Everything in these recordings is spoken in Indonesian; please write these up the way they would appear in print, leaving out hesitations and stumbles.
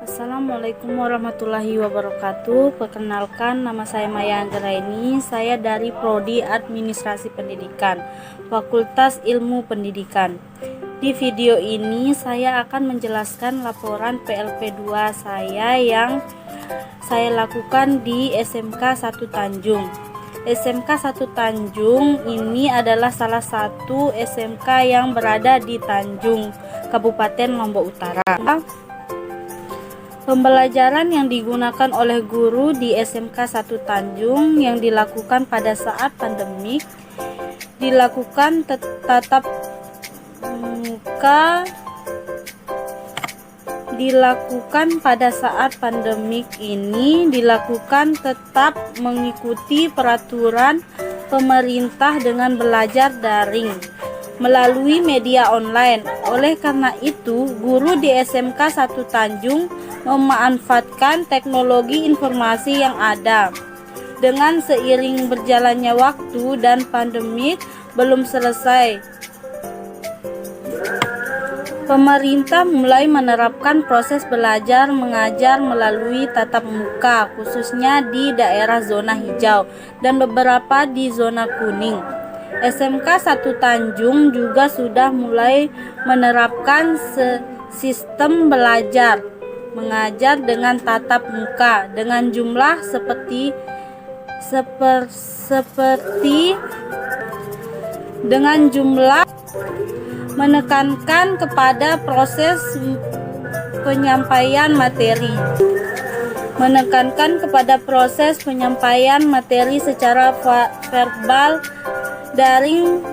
Assalamualaikum warahmatullahi wabarakatuh. Perkenalkan, nama saya Maya Anggraini. Saya dari Prodi Administrasi Pendidikan, Fakultas Ilmu Pendidikan. Di video ini saya akan menjelaskan laporan PLP2 saya yang saya lakukan di SMK 1 Tanjung. SMK 1 Tanjung ini adalah salah satu SMK yang berada di Tanjung, Kabupaten Lombok Utara. Pembelajaran yang digunakan oleh guru di SMK 1 Tanjung yang dilakukan pada saat pandemik dilakukan tatap muka. Pada saat pandemik ini dilakukan tetap mengikuti peraturan pemerintah dengan belajar daring melalui media online. Oleh karena itu, guru di SMK 1 Tanjung memanfaatkan teknologi informasi yang ada. Dengan seiring berjalannya waktu dan pandemik belum selesai, pemerintah mulai menerapkan proses belajar mengajar melalui tatap muka, khususnya di daerah zona hijau dan beberapa di zona kuning. SMK 1 Tanjung juga sudah mulai menerapkan sistem belajar mengajar dengan tatap muka dengan jumlah seperti dengan jumlah menekankan kepada proses penyampaian materi secara verbal daring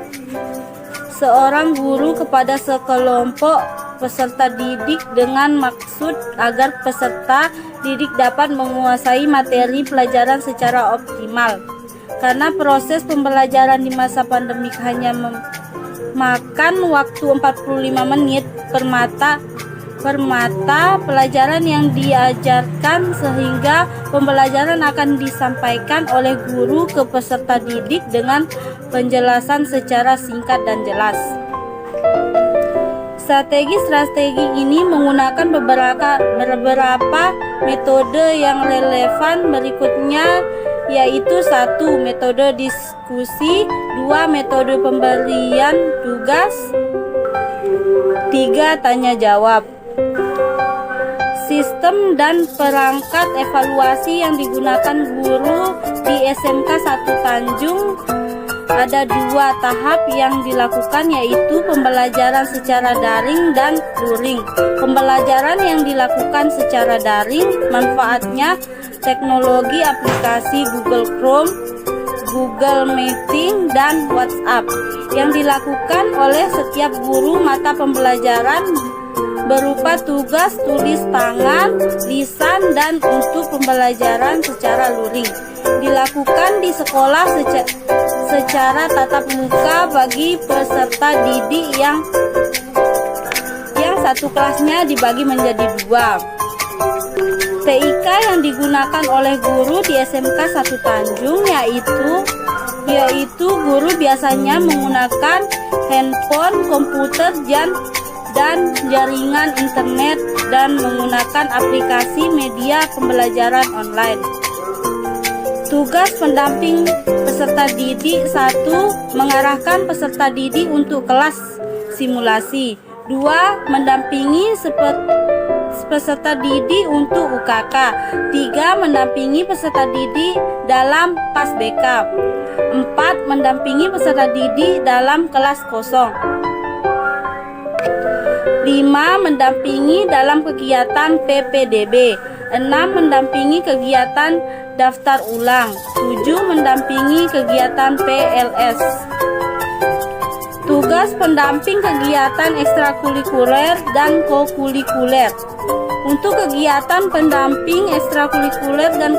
seorang guru kepada sekelompok peserta didik dengan maksud agar peserta didik dapat menguasai materi pelajaran secara optimal. Karena proses pembelajaran di masa pandemik hanya memakan waktu 45 menit per mata pelajaran yang diajarkan, sehingga pembelajaran akan disampaikan oleh guru ke peserta didik dengan penjelasan secara singkat dan jelas. Strategi ini menggunakan beberapa metode yang relevan berikutnya, yaitu 1. Metode diskusi, 2. Metode pemberian tugas, 3. Tanya jawab. Sistem dan perangkat evaluasi yang digunakan guru di SMK 1 Tanjung ada 2 tahap yang dilakukan, yaitu pembelajaran secara daring dan luring. Pembelajaran yang dilakukan secara daring manfaatnya teknologi aplikasi Google Chrome, Google Meeting, dan WhatsApp. Yang dilakukan oleh setiap guru mata pembelajaran berupa tugas tulis tangan, lisan, dan untuk pembelajaran secara luring dilakukan di sekolah secara tatap muka bagi peserta didik yang satu kelasnya dibagi menjadi 2. TIK yang digunakan oleh guru di SMK 1 Tanjung yaitu guru biasanya menggunakan handphone, komputer, dan jaringan internet dan menggunakan aplikasi media pembelajaran online. Tugas pendamping peserta didik: 1. Mengarahkan peserta didik untuk kelas simulasi, 2. Mendampingi peserta didik untuk UKK, 3. Mendampingi peserta didik dalam PAS BK, 4. Mendampingi peserta didik dalam kelas kosong, 5. Mendampingi dalam kegiatan PPDB, 6. Mendampingi kegiatan daftar ulang, 7. Mendampingi kegiatan PLS. Tugas pendamping kegiatan ekstrakurikuler dan kokurikuler. Untuk kegiatan pendamping ekstrakurikuler dan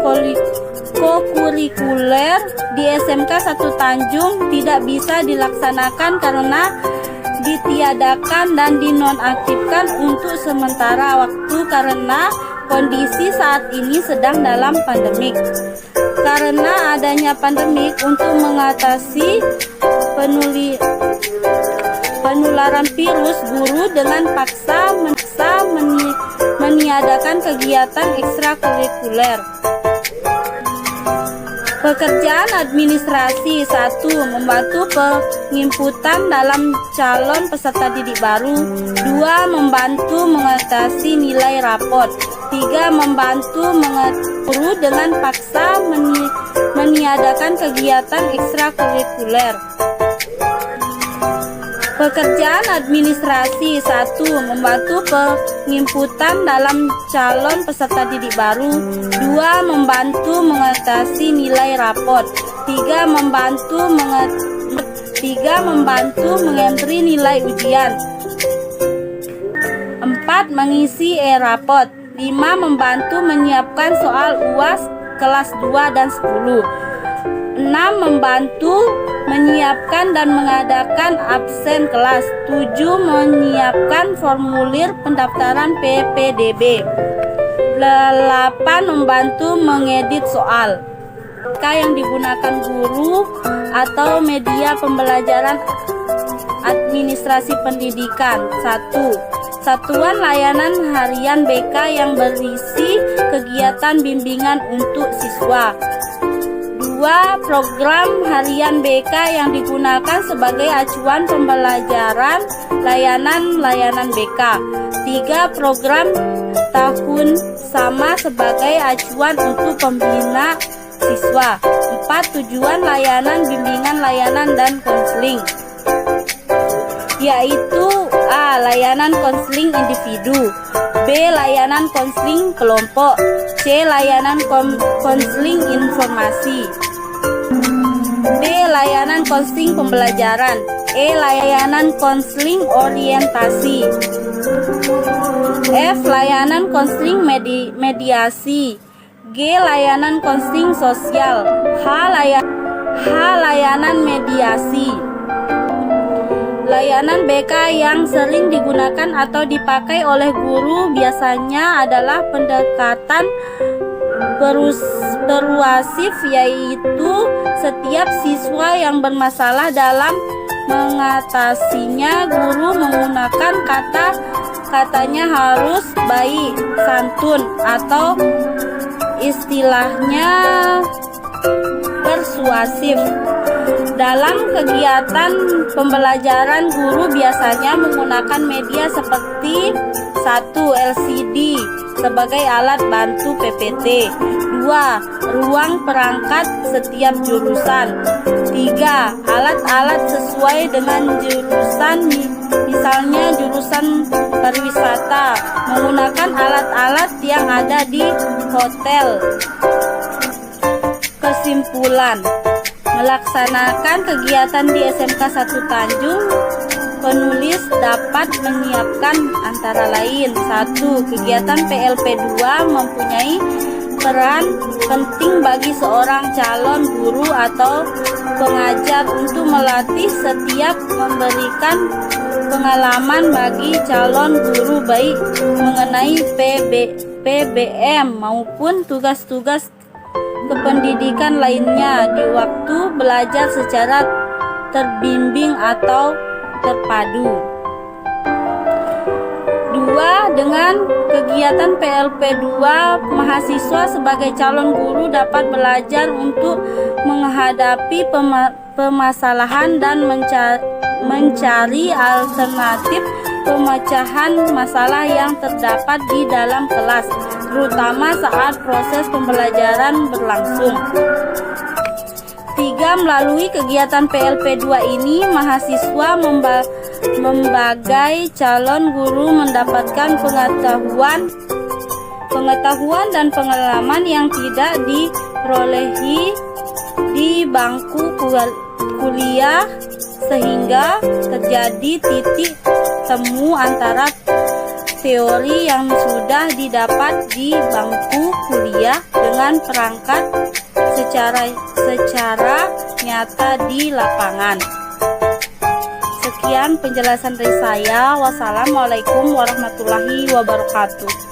kokurikuler di SMK 1 Tanjung tidak bisa dilaksanakan karena ditiadakan dan dinonaktifkan untuk sementara waktu karena kondisi saat ini sedang dalam pandemik. Karena adanya pandemik, untuk mengatasi penularan virus, guru dengan paksa meniadakan kegiatan ekstrakurikuler. Pekerjaan administrasi 1. Membantu penginputan dalam calon peserta didik baru. 2. Membantu mengatasi nilai rapot. 3. Membantu guru dengan paksa meniadakan kegiatan ekstrakurikuler. Pekerjaan administrasi 1. Membantu penginputan dalam calon peserta didik baru. 2. Membantu mengatasi nilai rapot. 3. Membantu mengentri nilai ujian. 4. Mengisi e-rapot. 5. Membantu menyiapkan soal UAS kelas 2 dan 10. 6. Membantu menyiapkan dan mengadakan absen kelas. 7. Menyiapkan formulir pendaftaran PPDB. 8. Membantu mengedit soal. Yang digunakan guru atau media pembelajaran administrasi pendidikan. 1. Satuan layanan harian BK yang berisi kegiatan bimbingan untuk siswa. 2. Program harian BK yang digunakan sebagai acuan pembelajaran layanan BK. 3. Program tahun sama sebagai acuan untuk pembina siswa. 4. Tujuan layanan bimbingan layanan dan konseling, yaitu A. Layanan konseling individu, B. Layanan konseling kelompok, C. Layanan konseling informasi, D. Layanan konseling pembelajaran, E. Layanan konseling orientasi, F. Layanan konseling mediasi, G. Layanan konseling sosial, H. Layanan mediasi. Layanan BK yang sering digunakan atau dipakai oleh guru biasanya adalah pendekatan persuasif, yaitu setiap siswa yang bermasalah dalam mengatasinya, guru menggunakan katanya harus baik, santun, atau istilahnya persuasif. Dalam kegiatan pembelajaran, guru biasanya menggunakan media seperti 1. LCD sebagai alat bantu PPT. 2. Ruang perangkat setiap jurusan. 3. Alat-alat sesuai dengan jurusan, misalnya jurusan pariwisata, menggunakan alat-alat yang ada di hotel. Kesimpulan: melaksanakan kegiatan di SMK 1 Tanjung, penulis dapat menyiapkan antara lain: 1. Kegiatan PLP2 mempunyai peran penting bagi seorang calon guru atau pengajar untuk melatih setiap memberikan pengalaman bagi calon guru, baik mengenai PBM maupun tugas-tugas kependidikan lainnya di waktu belajar secara terbimbing atau terpadu. 2. Dengan kegiatan PLP2, mahasiswa sebagai calon guru dapat belajar untuk menghadapi permasalahan dan mencari alternatif pemecahan masalah yang terdapat di dalam kelas, terutama saat proses pembelajaran berlangsung. 3. Melalui kegiatan PLP2 ini, mahasiswa membagai calon guru mendapatkan pengetahuan dan pengalaman yang tidak diperolehi di bangku kuliah, sehingga terjadi titik temu antara teori yang sudah didapat di bangku kuliah dengan perangkat secara nyata di lapangan. Sekian penjelasan dari saya. Wassalamualaikum warahmatullahi wabarakatuh.